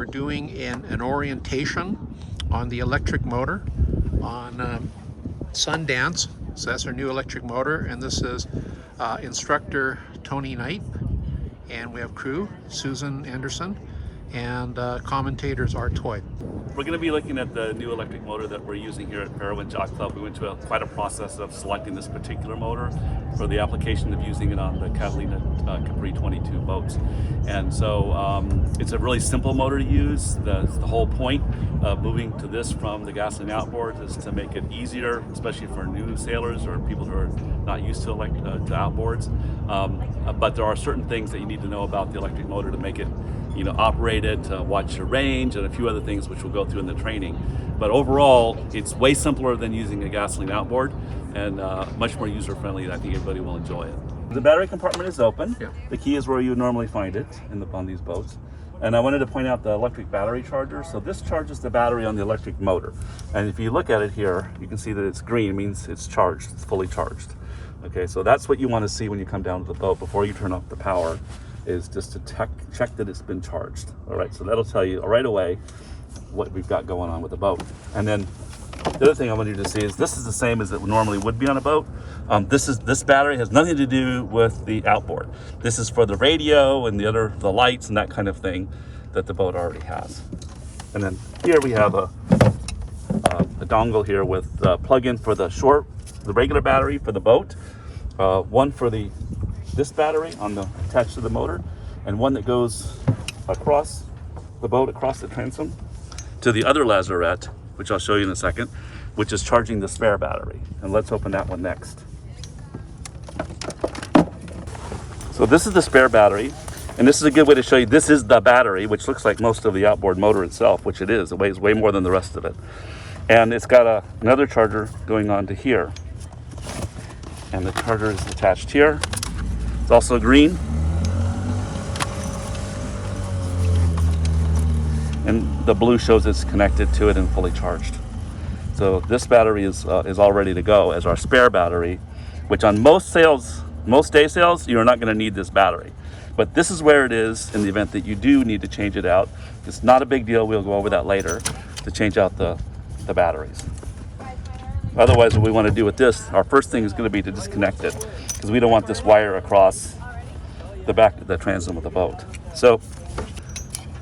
We're doing an orientation on the electric motor on Sundance. So that's our new electric motor, and this is instructor Tony Knight, and we have crew Susan Anderson, and commentators Art Toy. We're going to be looking at the new electric motor that we're using here at Fairwind Yacht Club. We went to quite a process of selecting this particular motor for the application of using it on the Catalina Capri 22 boats. And so it's a really simple motor to use. The whole point of moving to this from the gasoline outboard is to make it easier, especially for new sailors or people who are not used to outboards. But there are certain things that you need to know about the electric motor to make it operate it, watch your range, and a few other things which we'll go through in the training. But overall, it's way simpler than using a gasoline outboard and much more user-friendly, and I think everybody will enjoy it. The battery compartment is open. Yeah. The key is where you would normally find it on these boats. And I wanted to point out the electric battery charger. So this charges the battery on the electric motor. And if you look at it here, you can see that it's green. It means it's charged, it's fully charged. Okay, so that's what you want to see when you come down to the boat before you turn off the power, is just to check that it's been charged. All right, so that'll tell you right away what we've got going on with the boat. And then the other thing I want you to see is this is the same as it normally would be on a boat. This battery has nothing to do with the outboard. This is for the radio and the lights and that kind of thing that the boat already has. And then here we have a dongle here with plug-in for the regular battery for the boat, one for this battery attached to the motor, and one that goes across the boat, across the transom to the other lazarette, which I'll show you in a second, which is charging the spare battery. And let's open that one next. So this is the spare battery, and this is a good way to show you this is the battery, which looks like most of the outboard motor itself, which it is. It weighs way more than the rest of it. And it's got another charger going on to here. And the charger is attached here. It's also green. And the blue shows it's connected to it and fully charged. So this battery is all ready to go as our spare battery, which on most day sails, you're not going to need this battery. But this is where it is in the event that you do need to change it out. It's not a big deal. We'll go over that later to change out the batteries. Otherwise, what we want to do with this, our first thing is going to be to disconnect it, because we don't want this wire across the back of the transom of the boat. So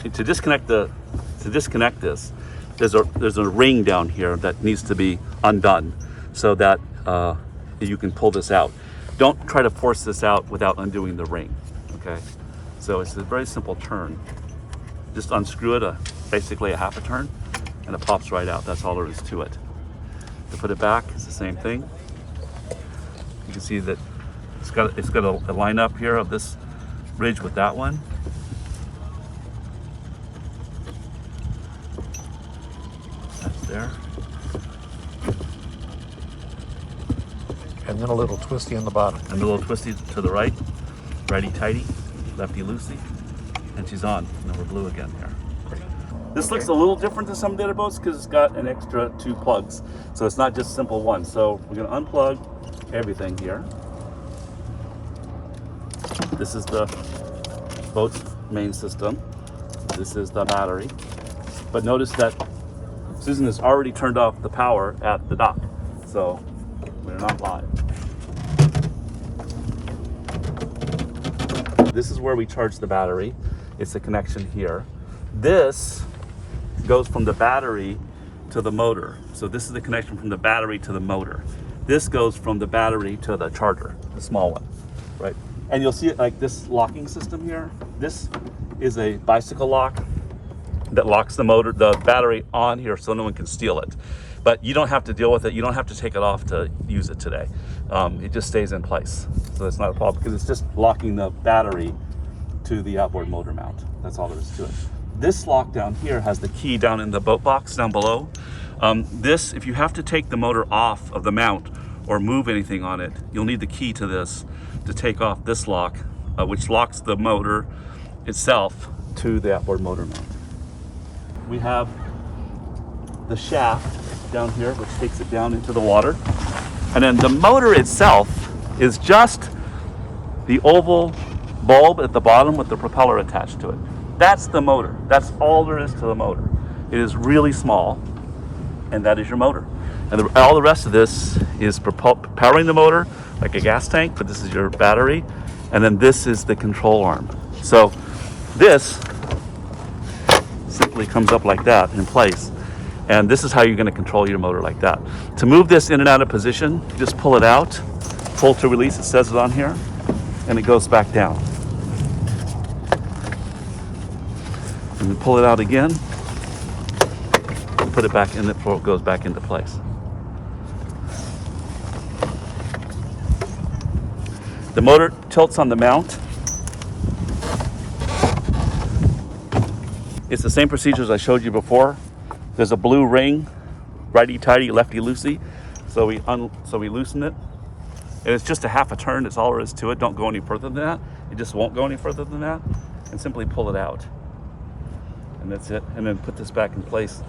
to disconnect this, there's a ring down here that needs to be undone so that you can pull this out. Don't try to force this out without undoing the ring. Okay, so it's a very simple turn. Just unscrew it basically a half a turn, and it pops right out. That's all there is to it. To put it back, it's the same thing. You can see that it's got a line up here of this ridge with that one. That's there. And then a little twisty on the bottom. And a little twisty to the right. Righty tighty, lefty loosey, and she's on. Now we're blue again here. This looks a little different than some of the other boats because it's got an extra 2 plugs. So it's not just simple one. So we're going to unplug everything here. This is the boat's main system. This is the battery. But notice that Susan has already turned off the power at the dock. So we're not live. This is where we charge the battery. It's a connection here. This goes from the battery to the motor. So this is the connection from the battery to the motor. This goes from the battery to the charger, the small one, right? And you'll see it like this locking system here. This is a bicycle lock that locks the battery on here so no one can steal it. But you don't have to deal with it. You don't have to take it off to use it today. It just stays in place. So that's not a problem because it's just locking the battery to the outboard motor mount. That's all there is to it. This lock down here has the key down in the boat box down below. If you have to take the motor off of the mount or move anything on it, you'll need the key to this to take off this lock, which locks the motor itself to the outboard motor mount. We have the shaft down here, which takes it down into the water. And then the motor itself is just the oval bulb at the bottom with the propeller attached to it. That's the motor. That's all there is to the motor. It is really small, and that is your motor. And all the rest of this is powering the motor like a gas tank, but this is your battery. And then this is the control arm. So this simply comes up like that in place. And this is how you're going to control your motor like that. To move this in and out of position, just pull it out, pull to release, it says it on here, and it goes back down. And then pull it out again, and put it back in before it goes back into place. The motor tilts on the mount. It's the same procedure as I showed you before. There's a blue ring, righty-tighty, lefty-loosey. So we loosen it. And it's just a half a turn, that's all there is to it. Don't go any further than that. It just won't go any further than that. And simply pull it out. And that's it. And then put this back in place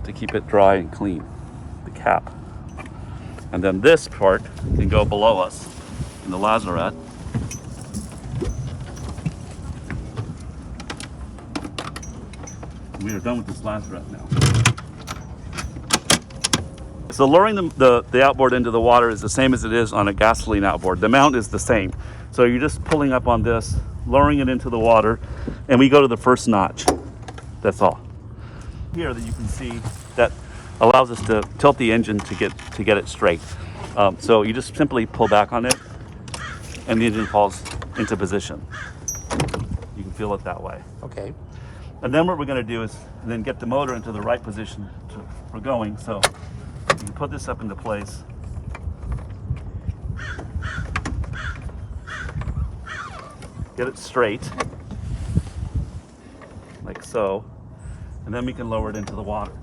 to keep it dry and clean, the cap. And then this part can go below us in the lazarette. We are done with this lazarette now. So lowering the outboard into the water is the same as it is on a gasoline outboard. The mount is the same. So you're just pulling up on this, lowering it into the water, and we go to the first notch. That's all. Here that you can see that allows us to tilt the engine to get it straight. So you just simply pull back on it, and the engine falls into position. You can feel it that way. Okay. And then what we're going to do is then get the motor into the right position for going. So you can put this up into place. Get it straight, like so. And then we can lower it into the water.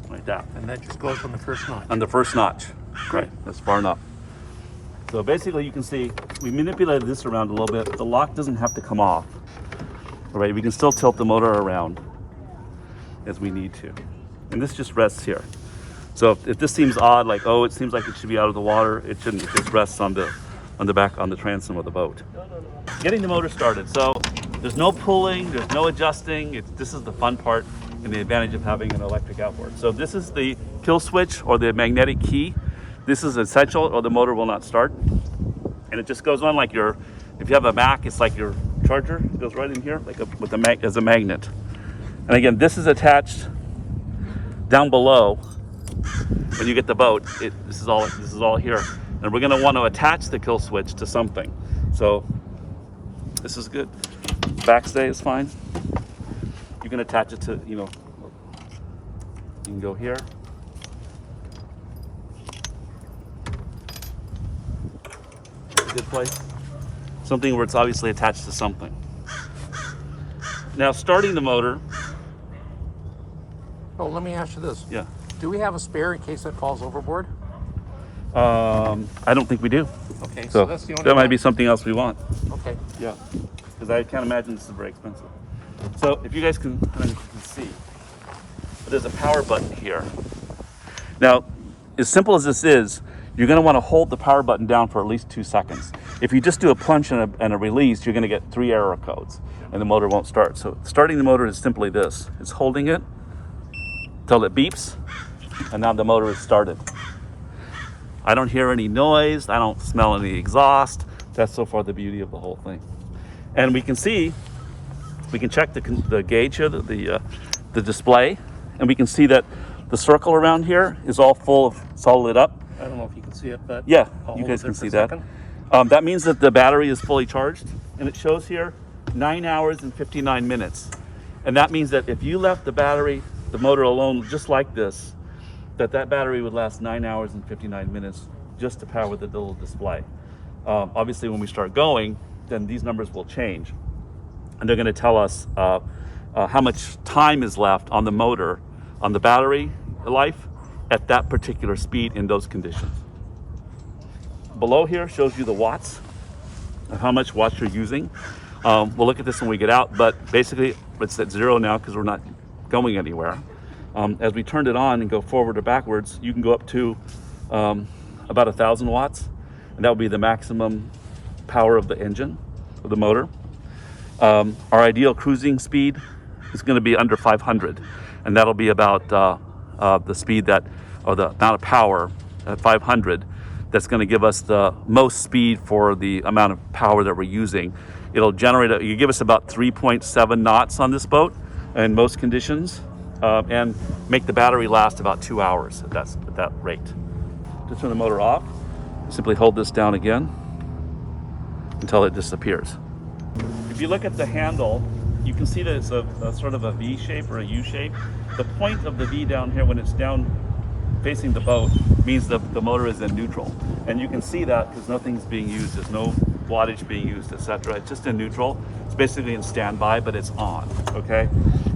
Like that. And that just goes on the first notch. On the first notch. Right, that's far enough. So basically you can see we manipulated this around a little bit. The lock doesn't have to come off. All right, we can still tilt the motor around as we need to. And this just rests here. So if this seems odd, like, oh, it seems like it should be out of the water, it shouldn't. It just rests on the back, on the transom of the boat. Getting the motor started. So there's no pulling, there's no adjusting. This is the fun part and the advantage of having an electric outboard. So this is the kill switch or the magnetic key. This is essential or the motor will not start. And it just goes on like if you have a Mac, it's like your charger. It goes right in here like as a magnet. And again, this is attached down below. When you get the boat, this is all here. And we're gonna want to attach the kill switch to something. So this is good. Backstay is fine. You can attach it to, you can go here. Good place. Something where it's obviously attached to something. Now starting the motor. Oh, let me ask you this. Yeah. Do we have a spare in case it falls overboard? I don't think we do. Okay, So that's the only that might one. be something else we want. Okay. Yeah. Because I can't imagine this is very expensive. So if you guys can, I don't know if you can see, but there's a power button here. Now, as simple as this is, you're going to want to hold the power button down for at least 2 seconds. If you just do a punch and a release, you're going to get 3 error codes and the motor won't start. So starting the motor is simply this. It's holding it till it beeps, and now the motor is started. I don't hear any noise. I don't smell any exhaust. That's so far the beauty of the whole thing. And we can see, we can check the gauge here, the display, and we can see that the circle around here is all full of, it's all lit up. I don't know if you can see it, but Yeah, I'll you hold guys it can for see a that. second. That means that the battery is fully charged, and it shows here 9 hours and 59 minutes. And that means that if you left the motor alone just like this, that battery would last 9 hours and 59 minutes just to power the little display. Obviously, when we start going, then these numbers will change. And they're going to tell us how much time is left on the motor, on the battery life, at that particular speed in those conditions. Below here shows you the watts, of how much watts you're using. We'll look at this when we get out, but basically it's at 0 now because we're not going anywhere. As we turned it on and go forward or backwards, you can go up to about 1,000 watts, and that would be the maximum power of the engine. of the motor. Our ideal cruising speed is going to be under 500, and that'll be about the speed that, or the amount of power at 500 that's going to give us the most speed for the amount of power that we're using. It'll generate, you give us about 3.7 knots on this boat in most conditions, and make the battery last about 2 hours at that rate. To turn the motor off, simply hold this down again until it disappears. If you look at the handle, you can see that it's a sort of a V shape or a U shape. The point of the V down here, when it's down facing the boat, means the motor is in neutral. And you can see that because nothing's being used. There's no wattage being used, etc. It's just in neutral. It's basically in standby, but it's on, okay?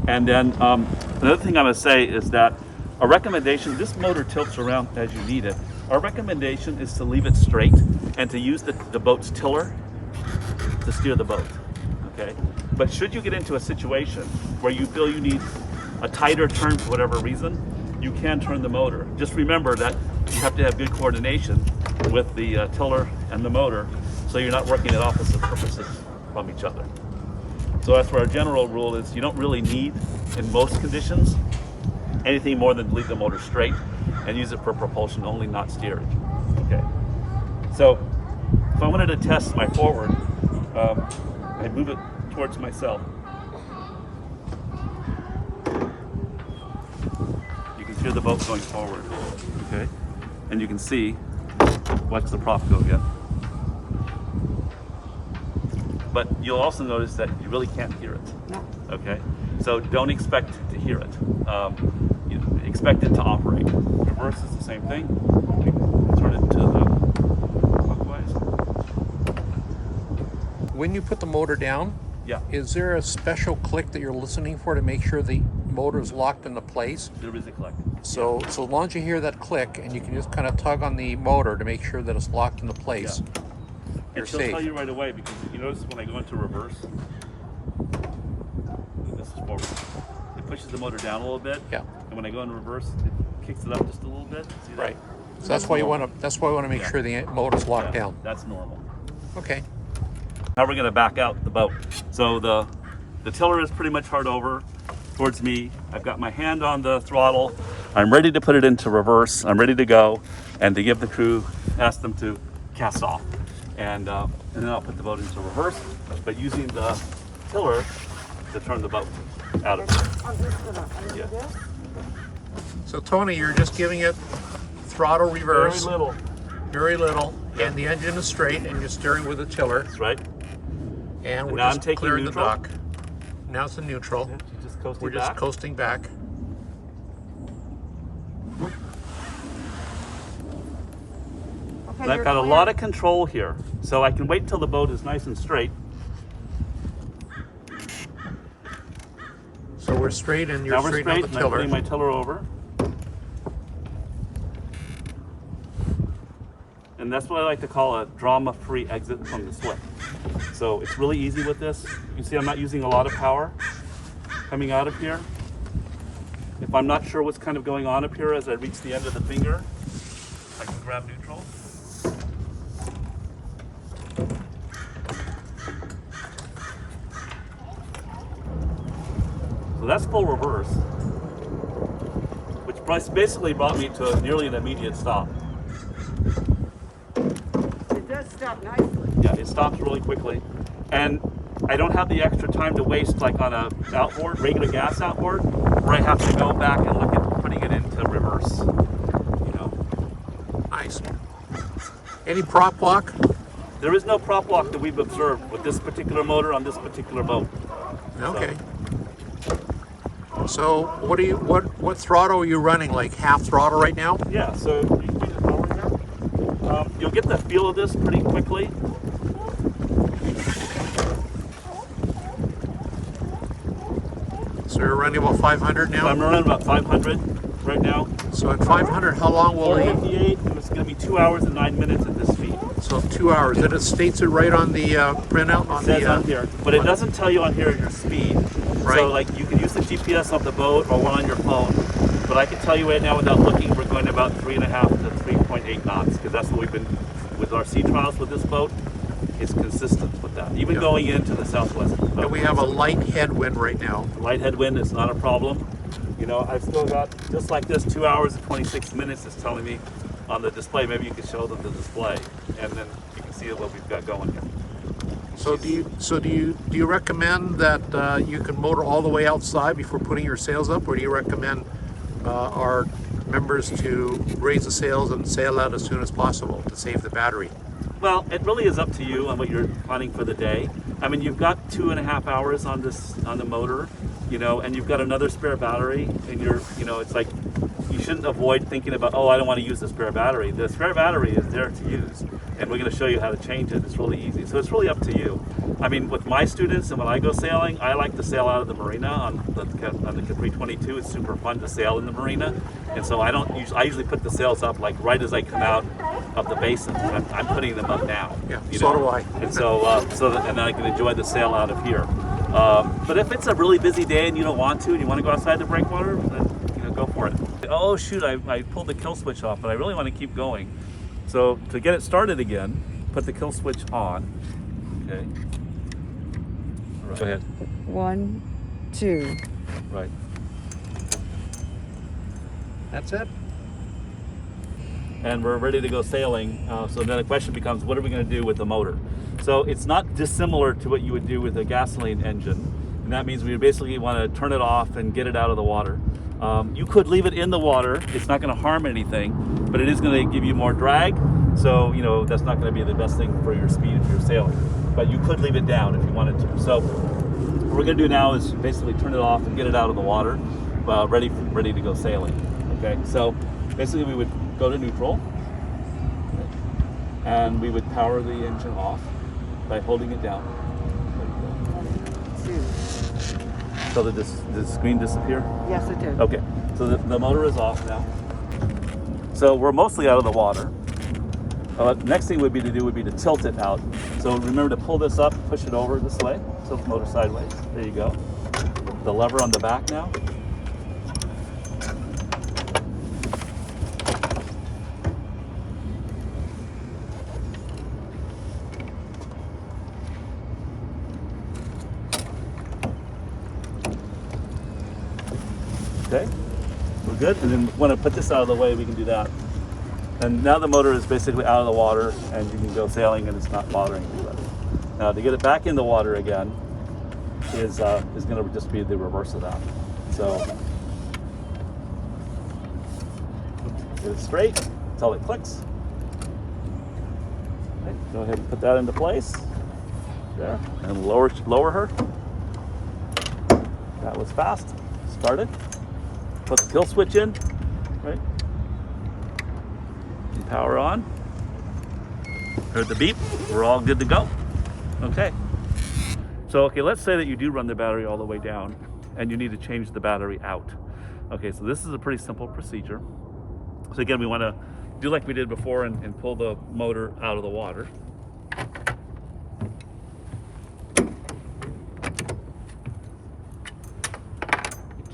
And then another thing I'm gonna say is that a recommendation, this motor tilts around as you need it. Our recommendation is to leave it straight and to use the boat's tiller to steer the boat, okay? But should you get into a situation where you feel you need a tighter turn for whatever reason, you can turn the motor. Just remember that you have to have good coordination with the tiller and the motor, so you're not working at opposite purposes from each other. So that's where our general rule is you don't really need, in most conditions, anything more than leave the motor straight and use it for propulsion only, not steerage. Okay. So if I wanted to test my forward, I move it towards myself. You can hear the boat going forward. Okay. And you can see, watch the prop go again. But you'll also notice that you really can't hear it. No. Okay, so don't expect to hear it. You know, expect it to operate. Reverse is the same thing. Turn it to the clockwise. When you put the motor down, Yeah, is there a special click that you're listening for to make sure the motor is locked into place? there is a click. So long as you hear that click, and you can just kind of tug on the motor to make sure that it's locked into place, you're And she'll safe. tell you right away, because you notice when I go into reverse, this is forward. It pushes the motor down a little bit. Yeah. And when I go into reverse, it kicks it up just a little bit. See that? Right. So that's why you want to. That's why we want to make Yeah. sure the motor's locked Yeah, down. that's normal. Okay. Now we're going to back out the boat. So the tiller is pretty much hard over towards me. I've got my hand on the throttle. I'm ready to put it into reverse. I'm ready to go and to give the crew, ask them to cast off. And then I'll put the boat into reverse, but using the tiller to turn the boat out of it. I'm just gonna undo Yeah. this. So Tony, you're just giving it throttle reverse, Very little. very little, Yeah. and the engine is straight, and you're steering with a tiller, That's right. and we're now I'm just taking clearing neutral. the dock. Now it's in neutral. Just coasting We're just back. coasting back. Okay, And I've you're got a clear. lot of control here, so I can wait till the boat is nice and straight. So we're straight, and you're Now we're straight straight, on and the I'm tiller. putting my tiller over. And that's what I like to call a drama-free exit from the slip. So it's really easy with this. You can see I'm not using a lot of power coming out of here. If I'm not sure what's kind of going on up here as I reach the end of the finger, I can grab neutral. So that's full reverse, which basically brought me to nearly an immediate stop. It does stop nicely. Yeah, it stops really quickly. And I don't have the extra time to waste like on a outboard, regular gas outboard, where I have to go back and look at putting it into reverse. You know, Nice. Any prop lock? there is no prop lock that we've observed with this particular motor on this particular boat. Okay. So what throttle are you running? Like half throttle right now? Yeah, so you can do the power here. You'll get the feel of this pretty quickly. So you're running about 500 now? I'm running about 500 right now. So at 500, how long will it? 458, and it's going to be 2 hours and 9 minutes at this speed. So 2 hours. And it states it right on the printout on It says the. on here, but it doesn't tell you on here your speed. Right. So like you can use the GPS of the boat or one on your phone, but I can tell you right now without looking, we're going about 3.5 to 3.8 knots because that's what we've been with our sea trials with this boat. it's consistent with that. Even Yeah. going into the southwest. And we have a light headwind right now. Light headwind is not a problem. You know, I've still got, just like this, 2 hours and 26 minutes is telling me on the display. Maybe you could show them the display, and then you can see what we've got going here. So do you recommend that you can motor all the way outside before putting your sails up, or do you recommend our members to raise the sails and sail out as soon as possible to save the battery? Well, it really is up to you on what you're planning for the day. I mean, you've got 2.5 hours on the motor, you know, and you've got another spare battery, and you know, it's like you shouldn't avoid thinking about, oh, I don't want to use the spare battery. The spare battery is there to use, and we're going to show you how to change it. It's really easy. So it's really up to you. I mean, with my students and when I go sailing, I like to sail out of the marina on the Capri 22. It's super fun to sail in the marina, and so I usually put the sails up like right as I come out of the basin. I'm putting them up now. Yeah, you so know? do I. And so, and then I can enjoy the sail out of here. But if it's a really busy day and you don't want to, and you want to go outside the breakwater, then you know, go for it. Oh shoot! I pulled the kill switch off, but I really want to keep going. So to get it started again, put the kill switch on. Okay. Right. Go ahead. 1, 2. Right. That's it. And we're ready to go sailing. So then the question becomes, what are we going to do with the motor? So it's not dissimilar to what you would do with a gasoline engine. And that means we basically want to turn it off and get it out of the water. You could leave it in the water. It's not going to harm anything, but it is going to give you more drag. So, you know, that's not going to be the best thing for your speed if you're sailing. But you could leave it down if you wanted to. So what we're going to do now is basically turn it off and get it out of the water, ready to go sailing. Okay, so basically we would go to neutral, and we would power the engine off by holding it down. 2. So did the screen disappear? Yes, it did. Okay, so the motor is off now. So we're mostly out of the water. Next thing would be to tilt it out. So remember to pull this up, push it over this way, tilt the motor sideways. There you go. The lever on the back now. Okay, we're good. And then when I put this out of the way, we can do that. And now the motor is basically out of the water, and you can go sailing, and it's not bothering anybody. Now to get it back in the water again is going to just be the reverse of that. So get it straight until it clicks. Okay, go ahead and put that into place. There, and lower her. That was fast. Started. Put the kill switch in, right? And power on. Heard the beep. We're all good to go. Okay. So, okay, let's say that you do run the battery all the way down and you need to change the battery out. Okay, so this is a pretty simple procedure. So again, we want to do like we did before and pull the motor out of the water.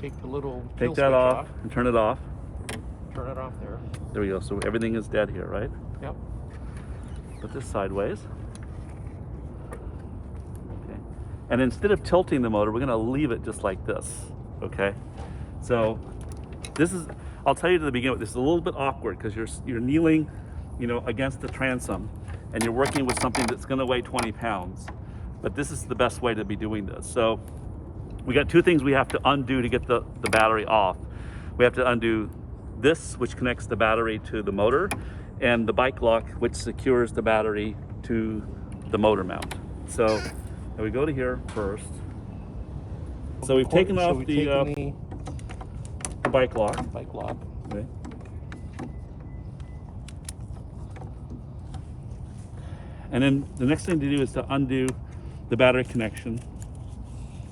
Take the little Take kill that switch off and turn it off. Turn it off there. There we go. So everything is dead here, right? Yep. Put this sideways. Okay. And instead of tilting the motor, we're going to leave it just like this. Okay. So this is, I'll tell you to the beginning, this is a little bit awkward because you're kneeling, you know, against the transom, and you're working with something that's going to weigh 20 pounds. But this is the best way to be doing this. So we got two things we have to undo to get the battery off. We have to undo this, which connects the battery to the motor, and the bike lock, which secures the battery to the motor mount. So we go to here first. So we've taken off the bike lock. Bike lock. Okay. And then the next thing to do is to undo the battery connection,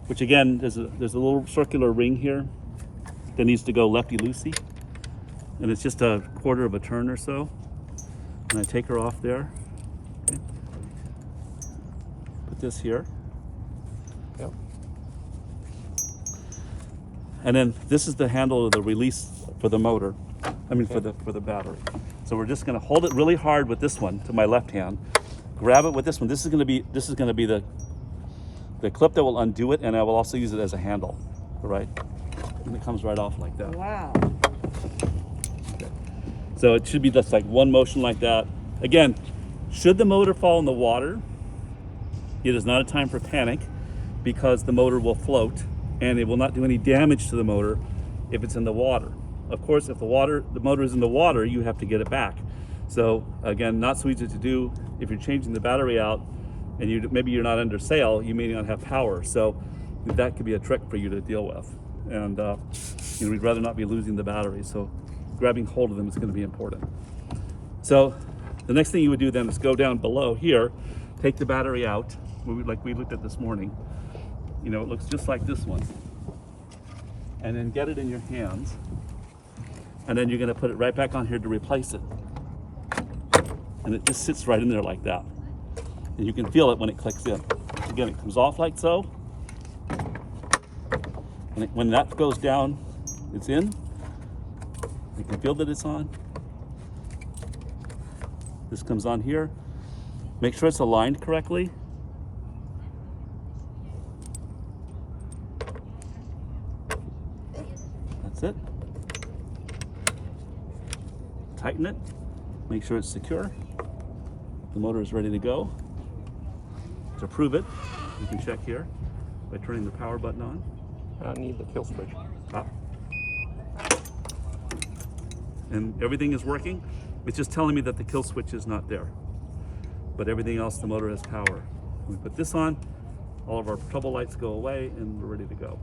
which again, there's a little circular ring here that needs to go lefty-loosey. And it's just a quarter of a turn or so. And I take her off there. Okay. Put this here. Yep. And then this is the handle of the release for the motor. I mean, for the battery. So we're just gonna hold it really hard with this one to my left hand, grab it with this one. This is going to be the clip that will undo it, and I will also use it as a handle. All right, and it comes right off like that. Wow. So it should be just like one motion like that. Again, should the motor fall in the water, it is not a time for panic, because the motor will float and it will not do any damage to the motor if it's in the water. Of course, if the motor is in the water, you have to get it back. So again, not so easy to do. If you're changing the battery out and maybe you're not under sail, you may not have power. So that could be a trick for you to deal with. And we'd rather not be losing the battery. So grabbing hold of them is going to be important. So the next thing you would do then is go down below here, take the battery out, like we looked at this morning. It looks just like this one. And then get it in your hands. And then you're going to put it right back on here to replace it. And it just sits right in there like that. And you can feel it when it clicks in. Again, it comes off like so. And when that goes down, it's in. You can feel that it's on. This comes on here. Make sure it's aligned correctly. That's it. Tighten it. Make sure it's secure. The motor is ready to go. To prove it, you can check here by turning the power button on. I need the kill switch. And everything is working. It's just telling me that the kill switch is not there. But everything else, the motor has power. When we put this on, all of our trouble lights go away and we're ready to go.